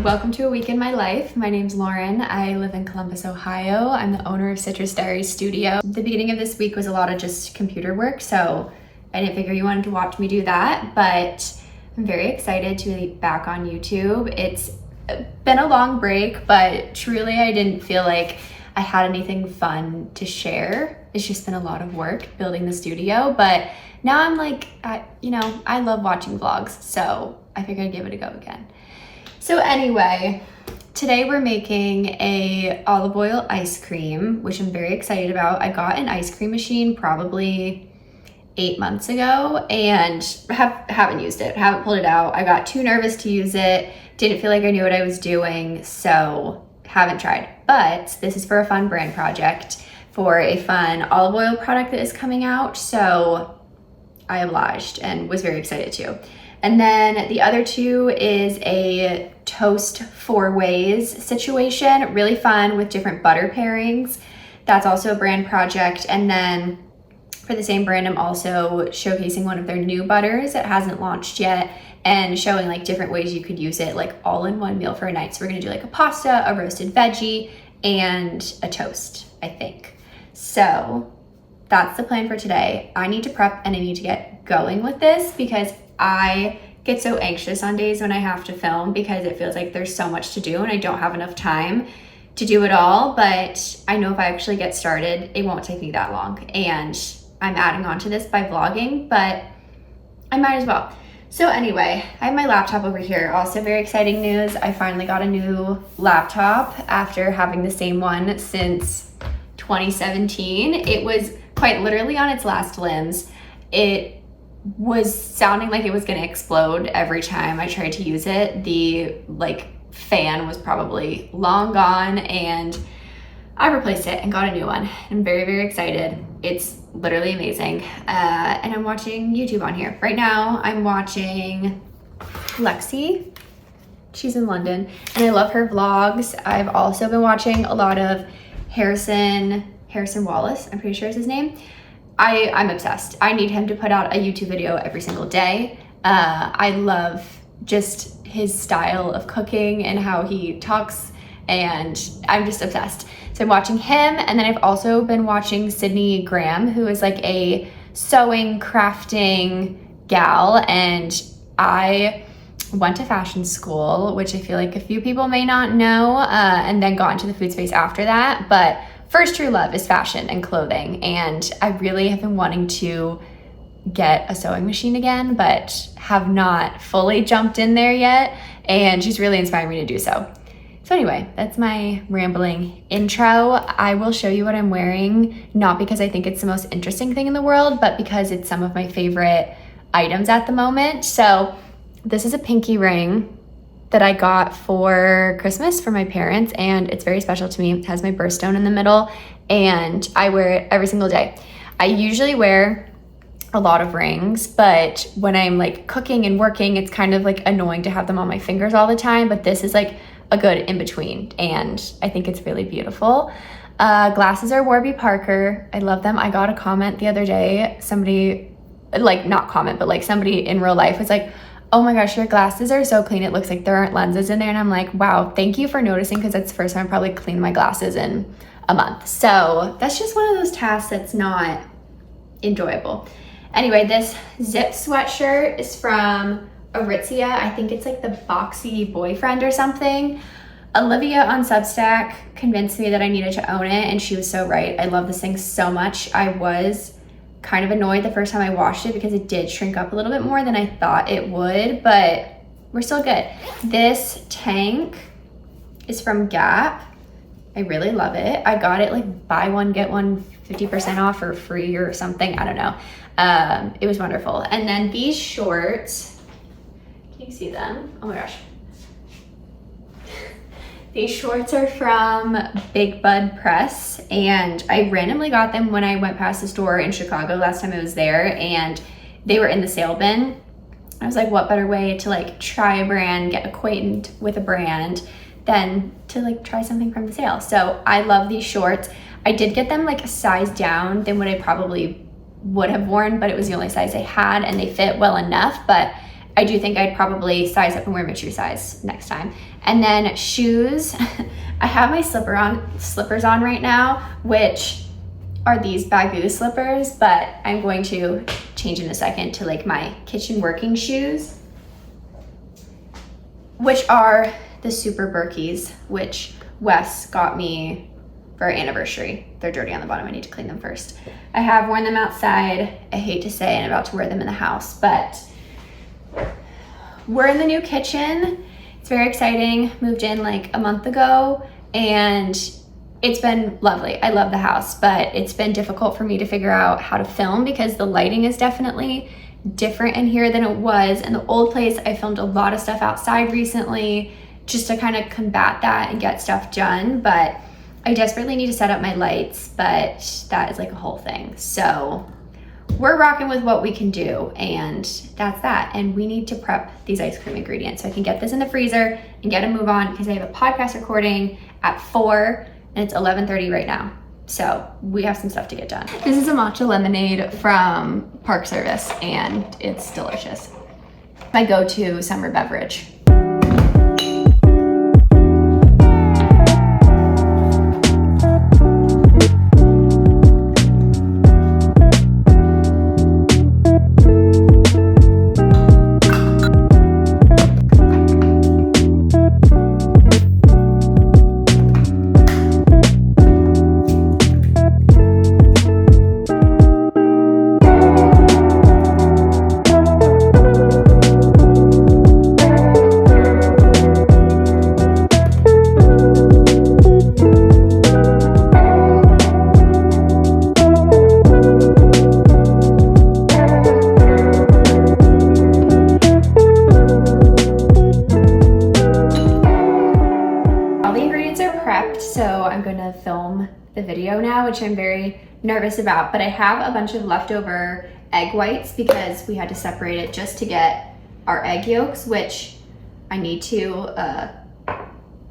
welcome to A Week in My Life. My name's Lauren. I live in Columbus, Ohio. I'm the owner of Citrus Diaries Studio. The beginning of this week was a lot of just computer work, so I didn't figure you wanted to watch me do that, but I'm very excited to be back on YouTube. It's been a long break, but truly I didn't feel like I had anything fun to share. It's just been a lot of work building the studio, but now I'm like, I love watching vlogs, so I figured I'd give it a go again. So anyway, today we're making a olive oil ice cream, which I'm very excited about. I got an ice cream machine probably 8 months ago and haven't used it, haven't pulled it out. I got too nervous to use it, didn't feel like I knew what I was doing, so haven't tried. But this is for a fun brand project for a fun olive oil product that is coming out, so I obliged and was very excited too. And then the other two is a toast 4 ways situation, really fun with different butter pairings. That's also a brand project. And then for the same brand, I'm also showcasing one of their new butters that hasn't launched yet and showing like different ways you could use it like all in one meal for a night. So we're gonna do like a pasta, a roasted veggie, and a toast, I think. So that's the plan for today. I need to prep and I need to get going with this because I get so anxious on days when I have to film because it feels like there's so much to do and I don't have enough time to do it all. But I know if I actually get started, it won't take me that long. And I'm adding on to this by vlogging, but I might as well. So anyway, I have my laptop over here. Also very exciting news. I finally got a new laptop after having the same one since 2017. It was quite literally on its last limbs. It was sounding like it was going to explode every time I tried to use it. The fan was probably long gone and I replaced it and got a new one. I'm very, very excited. It's literally amazing. And I'm watching YouTube on here. Right now I'm watching Lexi. She's in London and I love her vlogs. I've also been watching a lot of Harrison Wallace, I'm pretty sure is his name. I'm obsessed. I need him to put out a YouTube video every single day. I love just his style of cooking and how he talks, and I'm just obsessed. So I'm watching him, and then I've also been watching Sydney Graham, who is like a sewing, crafting gal, and I went to fashion school, which I feel like a few people may not know, and then got into the food space after that, but first true love is fashion and clothing, and I really have been wanting to get a sewing machine again, but have not fully jumped in there yet, and she's really inspiring me to do so. So anyway, that's my rambling intro. I will show you what I'm wearing, not because I think it's the most interesting thing in the world, but because it's some of my favorite items at the moment. So this is a pinky ring that I got for Christmas for my parents, and it's very special to me. It has my birthstone in the middle, and I wear it every single day. I usually wear a lot of rings, but when I'm like cooking and working, it's kind of like annoying to have them on my fingers all the time, but this is like a good in-between, and I think it's really beautiful. Glasses are Warby Parker. I love them. I got a comment the other day, somebody, not comment, but somebody in real life was like, oh my gosh, your glasses are so clean. It looks like there aren't lenses in there. And I'm like, wow, thank you for noticing, because that's the first time I probably cleaned my glasses in a month. So that's just one of those tasks that's not enjoyable. Anyway, this zip sweatshirt is from Aritzia. I think it's like the Boxy boyfriend or something. Olivia on Substack convinced me that I needed to own it, and she was so right. I love this thing so much. I was kind of annoyed the first time I washed it because it did shrink up a little bit more than I thought it would, but we're still good. This tank is from Gap. I really love it. I got it buy one, get one 50% off or free or something. I don't know. It was wonderful. And then these shorts, can you see them? Oh my gosh. These shorts are from Big Bud Press, and I randomly got them when I went past the store in Chicago last time I was there, and they were in the sale bin. I was like, what better way to try a brand, get acquainted with a brand, than to try something from the sale. So I love these shorts. I did get them a size down than what I probably would have worn, but it was the only size I had, and they fit well enough, but I do think I'd probably size up and wear my true size next time. And then shoes, I have my slippers on right now, which are these Bagoo slippers, but I'm going to change in a second to like my kitchen working shoes, which are the Super-Birkis, which Wes got me for our anniversary. They're dirty on the bottom. I need to clean them first. I have worn them outside. I hate to say, and I'm about to wear them in the house, but we're in the new kitchen. It's very exciting. Moved in like a month ago, and it's been lovely. I love the house, but it's been difficult for me to figure out how to film because the lighting is definitely different in here than it was in the old place. I filmed a lot of stuff outside recently just to kind of combat that and get stuff done, but I desperately need to set up my lights, but that is like a whole thing. So we're rocking with what we can do, and that's that. And we need to prep these ice cream ingredients so I can get this in the freezer and get a move on because I have a podcast recording at 4 and it's 11:30 right now. So we have some stuff to get done. This is a matcha lemonade from Park Service and it's delicious. My go-to summer beverage. So I'm going to film the video now, which I'm very nervous about, but I have a bunch of leftover egg whites because we had to separate it just to get our egg yolks, which I need to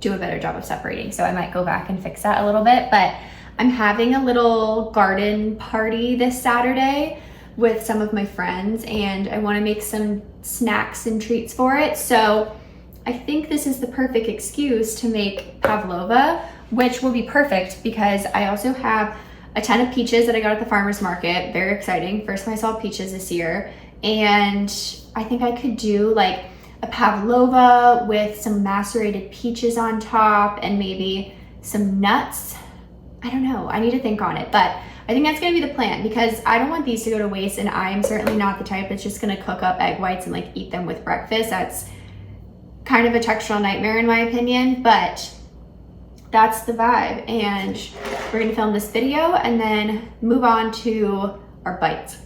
do a better job of separating. So I might go back and fix that a little bit, but I'm having a little garden party this Saturday with some of my friends and I want to make some snacks and treats for it. So I think this is the perfect excuse to make pavlova, which will be perfect because I also have a ton of peaches that I got at the farmer's market. Very exciting. First time I saw peaches this year. And I think I could do like a pavlova with some macerated peaches on top and maybe some nuts. I don't know. I need to think on it, but I think that's going to be the plan because I don't want these to go to waste, and I am certainly not the type that's just going to cook up egg whites and like eat them with breakfast. That's kind of a textural nightmare in my opinion, but that's the vibe. And we're gonna film this video and then move on to our bites.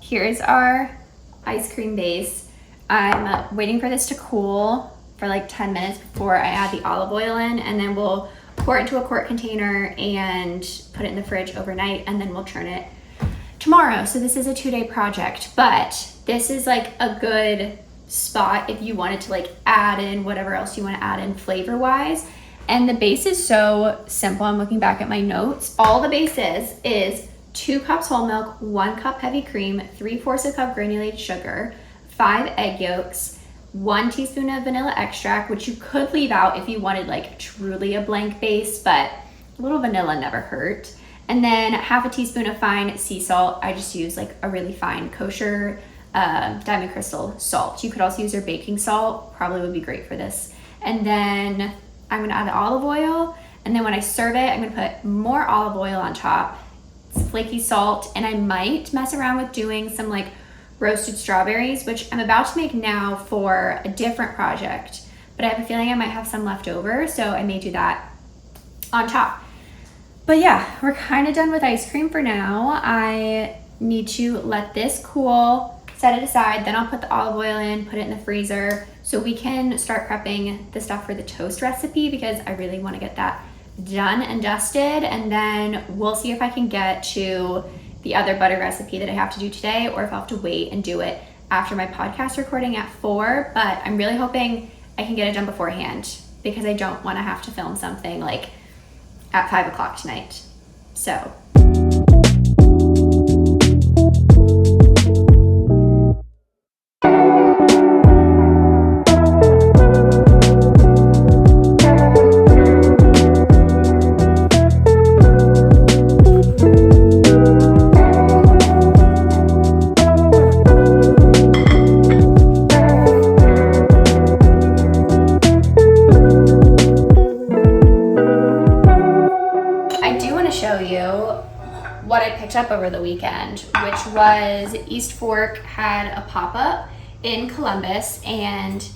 Here's our ice cream base. I'm waiting for this to cool for like 10 minutes before I add the olive oil in, and then we'll pour it into a quart container and put it in the fridge overnight, and then we'll churn it tomorrow. So this is a 2-day project, but this is like a good spot if you wanted to like add in whatever else you want to add in flavor wise. And the base is so simple. I'm looking back at my notes. All the base is 2 cups whole milk, 1 cup heavy cream, 3/4 cup granulated sugar, 5 egg yolks, 1 teaspoon of vanilla extract, which you could leave out if you wanted like truly a blank base, but a little vanilla never hurt. And then 1/2 teaspoon of fine sea salt. I just use like a really fine kosher diamond crystal salt. You could also use your baking salt, probably would be great for this. And then I'm gonna add the olive oil, and then when I serve it, I'm gonna put more olive oil on top, flaky salt, and I might mess around with doing some like roasted strawberries, which I'm about to make now for a different project, but I have a feeling I might have some left over, so I may do that on top. But yeah, we're kind of done with ice cream for now. I need to let this cool, set it aside, then I'll put the olive oil in, put it in the freezer so we can start prepping the stuff for the toast recipe because I really want to get that done and dusted, and then we'll see if I can get to the other butter recipe that I have to do today or if I'll have to wait and do it after my podcast recording at 4, but I'm really hoping I can get it done beforehand because I don't want to have to film something like at 5 o'clock tonight. So weekend, which was East Fork had a pop-up in Columbus, and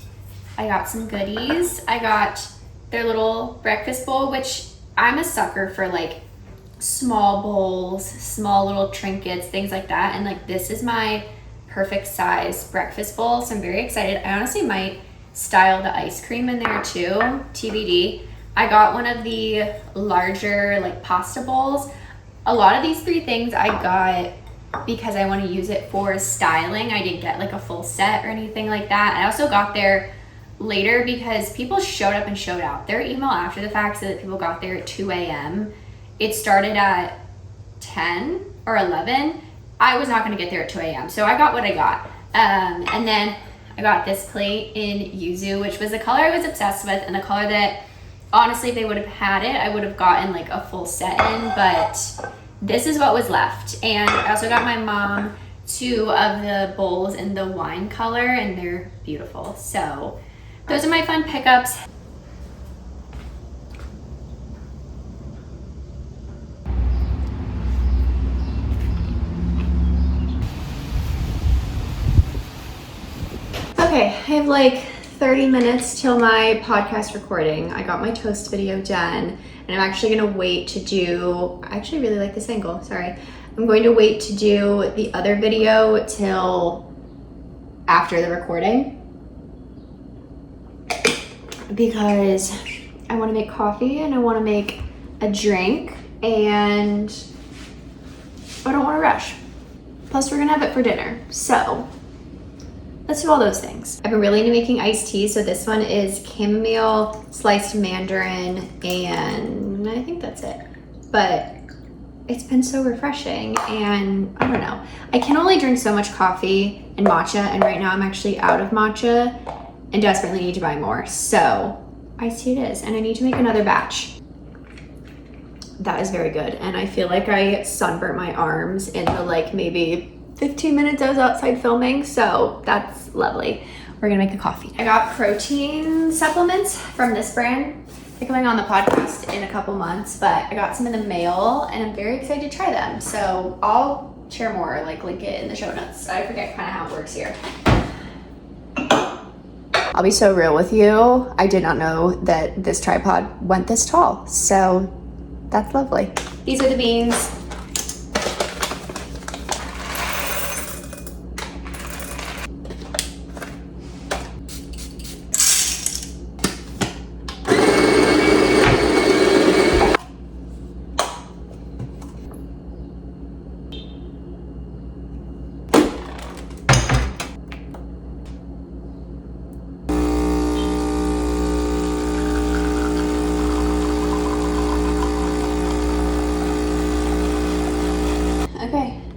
I got some goodies. I got their little breakfast bowl, which I'm a sucker for like small bowls, small little trinkets, things like that. And like this is my perfect size breakfast bowl, so I'm very excited. I honestly might style the ice cream in there too, TBD. I got one of the larger like pasta bowls. A lot of these 3 things I got because I want to use it for styling. I didn't get like a full set or anything like that. I also got there later because people showed up and showed out. Their email after the fact said that people got there at 2 a.m. It started at 10 or 11. I was not going to get there at 2 a.m. So I got what I got. And then I got this plate in yuzu, which was the color I was obsessed with, and the color that honestly, if they would have had it, I would have gotten like a full set in, but this is what was left. And I also got my mom 2 of the bowls in the wine color, and they're beautiful. So those are my fun pickups. Okay, I have like 30 minutes till my podcast recording. I got my toast video done, and I'm actually gonna wait to do, I actually really like this angle, sorry. I'm going to wait to do the other video till after the recording because I wanna make coffee and I wanna make a drink, and I don't wanna rush. Plus we're gonna have it for dinner, so let's do all those things. I've been really into making iced tea, so this one is chamomile, sliced mandarin, and I think that's it. But it's been so refreshing, and I don't know. I can only drink so much coffee and matcha, and right now I'm actually out of matcha and desperately need to buy more. So iced tea it is, and I need to make another batch. That is very good, and I feel like I sunburnt my arms in the like maybe 15 minutes I was outside filming, so that's lovely. We're gonna make a coffee. I got protein supplements from this brand. They're coming on the podcast in a couple months, but I got some in the mail and I'm very excited to try them. So I'll share more, like link it in the show notes. I forget kind of how it works here. I'll be so real with you. I did not know that this tripod went this tall, so that's lovely. These are the beans.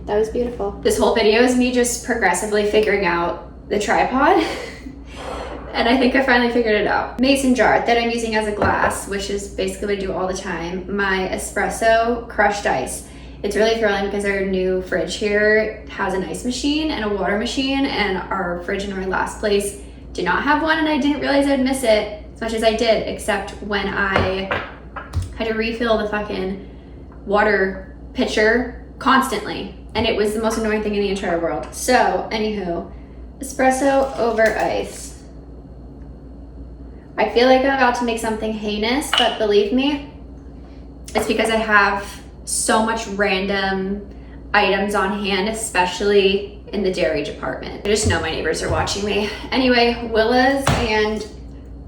That was beautiful. This whole video is me just progressively figuring out the tripod. And I think I finally figured it out. Mason jar that I'm using as a glass, which is basically what I do all the time. My espresso crushed ice. It's really thrilling because our new fridge here has an ice machine and a water machine, and our fridge in our last place did not have one, and I didn't realize I'd miss it as much as I did, except when I had to refill the fucking water pitcher constantly. And it was the most annoying thing in the entire world. So, anywho, espresso over ice. I feel like I'm about to make something heinous, but believe me, it's because I have so much random items on hand, especially in the dairy department. I just know my neighbors are watching me. Anyway, Willa's and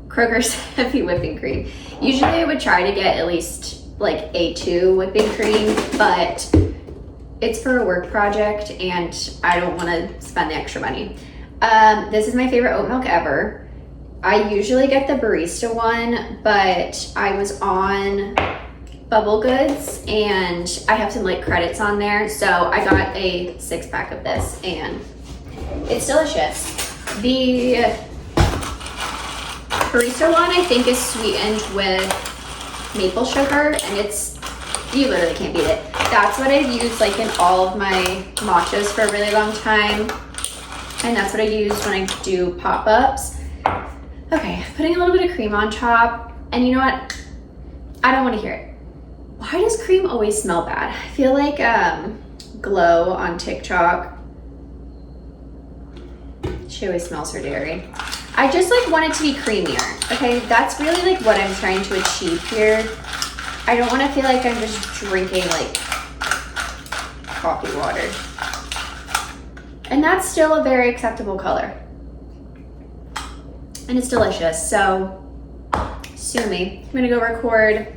Kroger's heavy whipping cream. Usually I would try to get at least like A2 whipping cream, but it's for a work project and I don't want to spend the extra money. This is my favorite oat milk ever. I usually get the barista one, but I was on Bubble Goods and I have some like credits on there, so I got a 6-pack of this and it's delicious. The barista one I think is sweetened with maple sugar, and it's, you literally can't beat it. That's what I've used like in all of my matchas for a really long time, and that's what I use when I do pop-ups. Okay, putting a little bit of cream on top, and you know what? I don't want to hear it. Why does cream always smell bad? I feel like Glow on TikTok. She always smells her dairy. I just like want it to be creamier, okay? That's really like what I'm trying to achieve here. I don't want to feel like I'm just drinking like coffee water. And that's still a very acceptable color. And it's delicious, so sue me. I'm gonna go record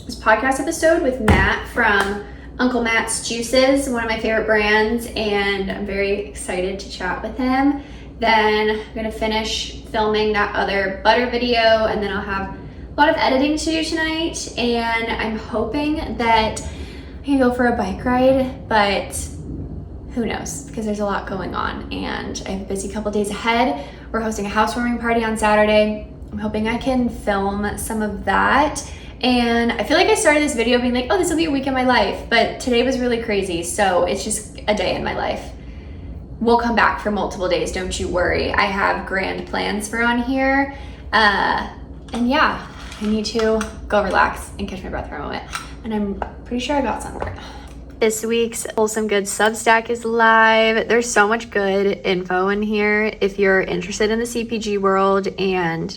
this podcast episode with Matt from Uncle Matt's Juices, one of my favorite brands, and I'm very excited to chat with him. Then I'm gonna finish filming that other butter video, and then I'll have a lot of editing to do tonight, and I'm hoping that I can go for a bike ride, but who knows, because there's a lot going on, and I have a busy couple days ahead. We're hosting a housewarming party on Saturday. I'm hoping I can film some of that. And I feel like I started this video being like, oh, this will be a week in my life, but today was really crazy, so it's just a day in my life. We'll come back for multiple days, don't you worry. I have grand plans for on here. And yeah, I need to go relax and catch my breath for a moment. And I'm pretty sure I got sunburn. This week's Wholesome Good Substack is live. There's so much good info in here if you're interested in the CPG world and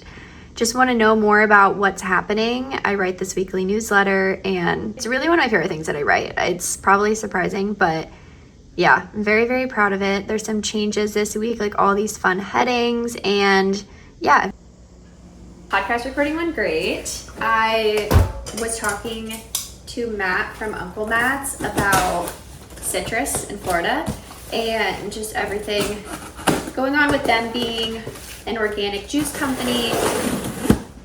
just want to know more about what's happening. I write this weekly newsletter, and it's really one of my favorite things that I write. It's probably surprising, but yeah, I'm very, very proud of it. There's some changes this week, like all these fun headings, and yeah. Podcast recording went great. I was talking to Matt from Uncle Matt's about citrus in Florida and just everything going on with them being an organic juice company,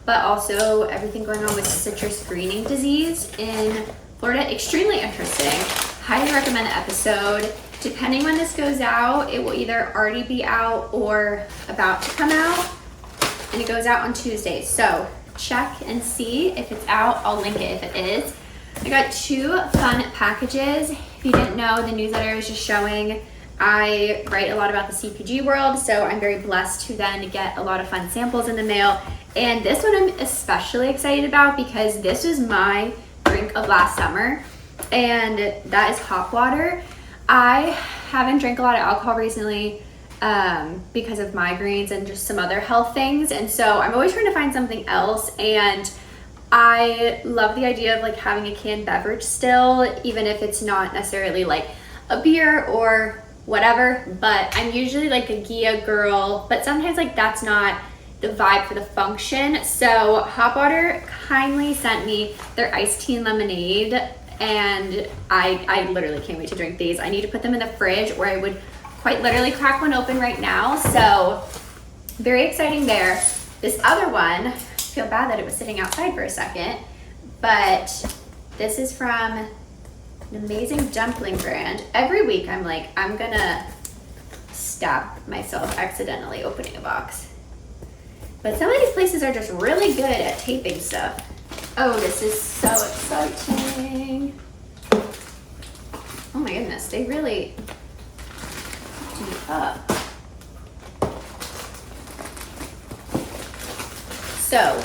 but also everything going on with citrus greening disease in Florida. Extremely interesting. Highly recommend the episode. Depending when this goes out, it will either already be out or about to come out, and it goes out on Tuesday. So check and see if it's out. I'll link it if it is. I got 2 fun packages. If you didn't know, the newsletter I was just showing, I write a lot about the CPG world, so I'm very blessed to then get a lot of fun samples in the mail. And this one I'm especially excited about because this was my drink of last summer, and that is hop water. I haven't drank a lot of alcohol recently because of migraines and just some other health things, and so I'm always trying to find something else, and I love the idea of like having a canned beverage still, even if it's not necessarily like a beer or whatever, but I'm usually like a Gia girl, but sometimes like that's not the vibe for the function. So Hop Water kindly sent me their iced tea and lemonade, and I literally can't wait to drink these. I need to put them in the fridge, or I would quite literally crack one open right now. So very exciting there. This other one, I feel bad that it was sitting outside for a second, but this is from an amazing dumpling brand. Every week I'm like, I'm gonna stab myself accidentally opening a box. But some of these places are just really good at taping stuff. Oh, this is so exciting. Oh my goodness, they really do up. So,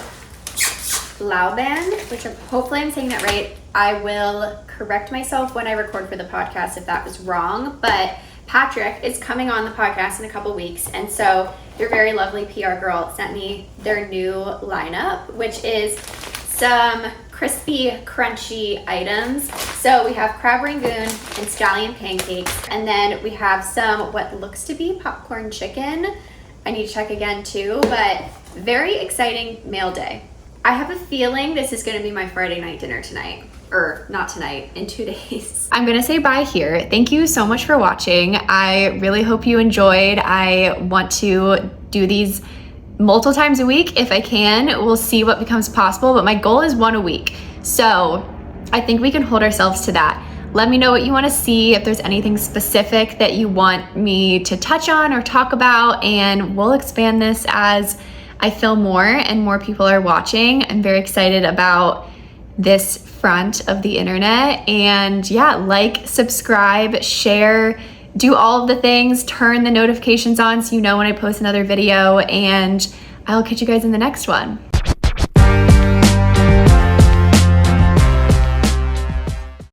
Lauban, which hopefully I'm saying that right. I will correct myself when I record for the podcast if that was wrong, but Patrick is coming on the podcast in a couple weeks, and so your very lovely PR girl sent me their new lineup, which is some crispy, crunchy items. So we have crab rangoon and scallion pancakes, and then we have some what looks to be popcorn chicken. I need to check again too, but very exciting meal day. I have a feeling this is gonna be my Friday night dinner tonight. Or not tonight, in 2 days. I'm gonna say bye here. Thank you so much for watching. I really hope you enjoyed. I want to do these multiple times a week if I can. We'll see what becomes possible, but my goal is 1 a week. So I think we can hold ourselves to that. Let me know what you wanna see, if there's anything specific that you want me to touch on or talk about, and we'll expand this as I film more and more people are watching. I'm very excited about this front of the internet, and yeah, like, subscribe, share, do all of the things, turn the notifications on so you know when I post another video, and I'll catch you guys in the next one.